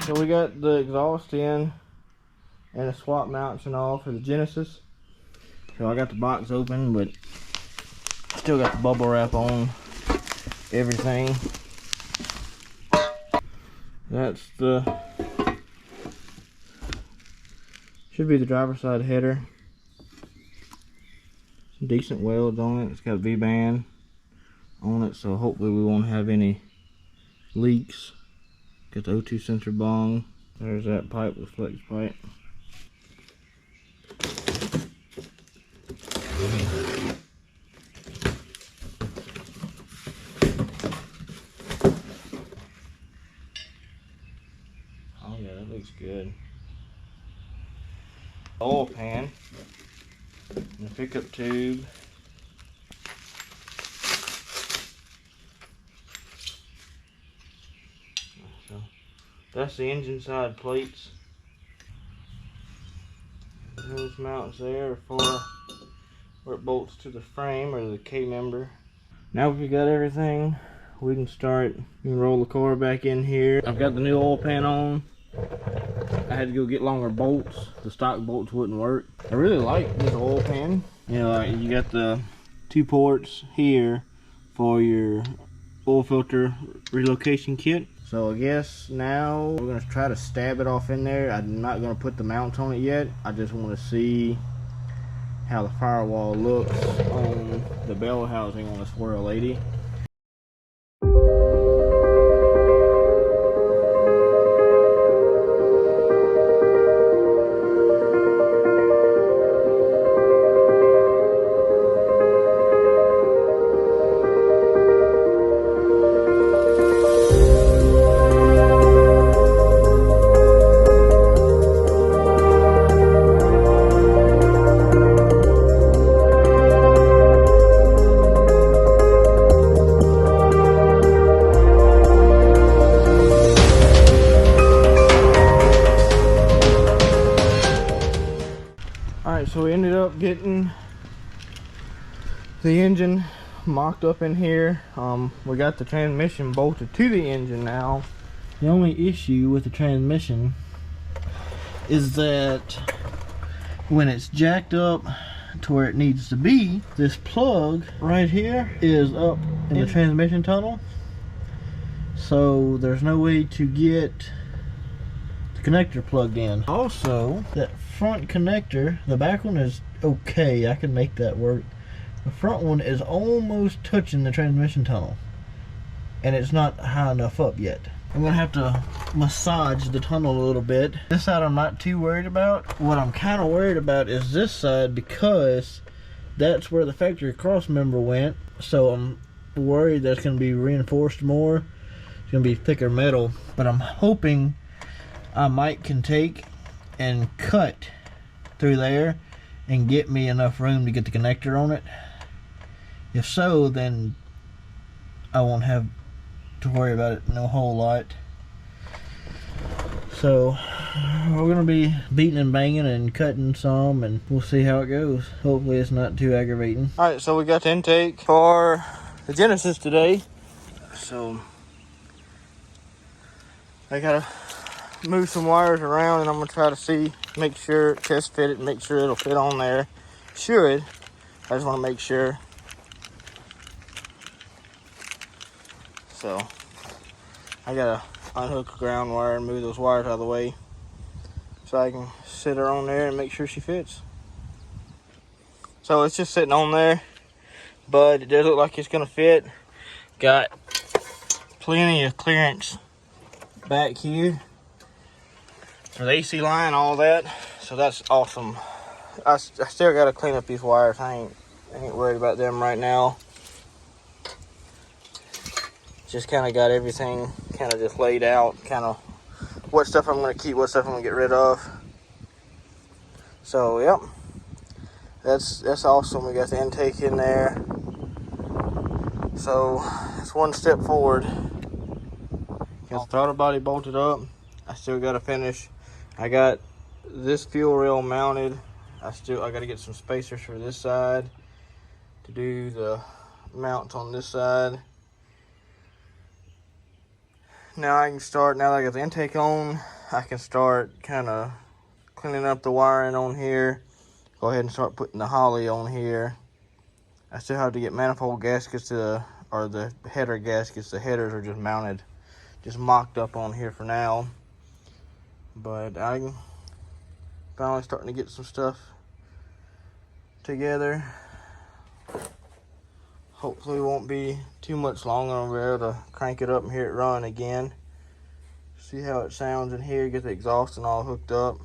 So we got the exhaust in and the swap mounts and all for the Genesis. So I got the box open, but still got the bubble wrap on everything. That's the, should be the driver's side header. Some decent welds on it. It's got a V-band on it, so hopefully we won't have any leaks. Got the O2 sensor bung. There's that pipe, the flex pipe. Oh yeah, that looks good. Oil pan and a pickup tube. So that's the engine side plates. Those mounts there for where it bolts to the frame or the K member. Now we've got everything, we can start. We can roll the car back in here. I've got the new oil pan on. I had to go get longer bolts. The stock bolts wouldn't work. I really like this oil pan. You know, like you got the 2 ports here for your oil filter relocation kit. So I guess now we're gonna try to stab it off in there. I'm not gonna put the mounts on it yet. I just want to see how the firewall looks on the bell housing on the Swirl 80. Alright, so we ended up getting the engine mocked up in here. We got the transmission bolted to the engine now. The only issue with the transmission is that when it's jacked up to where it needs to be, this plug right here is up in the transmission tunnel. So there's no way to get the connector plugged in. Also, that front connector, the back one is okay, I can make that work. The front one is almost touching the transmission tunnel, and it's not high enough up yet. I'm gonna have to massage the tunnel a little bit. This side I'm not too worried about. What I'm kind of worried about is this side, because that's where the factory cross member went. So I'm worried that's gonna be reinforced more. It's gonna be thicker metal, but I'm hoping I can take and cut through there and get me enough room to get the connector on it. If so, then I won't have to worry about it no whole lot. So we're gonna be beating and banging and cutting some, and we'll see how it goes. Hopefully it's not too aggravating. All right, so we got the intake for the Genesis today. So I gotta move some wires around, and I'm gonna try to see, make sure, test fit it, make sure it'll fit on there. Should. I just want to make sure. So I gotta unhook the ground wire and move those wires out of the way so I can sit her on there and make sure she fits. So it's just sitting on there, but it does look like it's gonna fit. Got plenty of clearance back here for the AC line, all that, so that's awesome. I still gotta clean up these wires. I ain't worried about them right now. Just kind of got everything kind of just laid out, kind of what stuff I'm gonna keep, what stuff I'm gonna get rid of. So yep, that's awesome. We got the intake in there, so it's one step forward. Got the throttle body bolted up. I still gotta finish. I got this fuel rail mounted. I gotta get some spacers for this side to do the mounts on this side. Now I can start, now that I got the intake on, I can start kind of cleaning up the wiring on here. Go ahead and start putting the holly on here. I still have to get manifold gaskets or the header gaskets. The headers are just mounted, just mocked up on here for now. But I'm finally starting to get some stuff together. Hopefully it won't be too much longer. I'll be able to crank it up and hear it run again. See how it sounds in here, get the exhaust and all hooked up.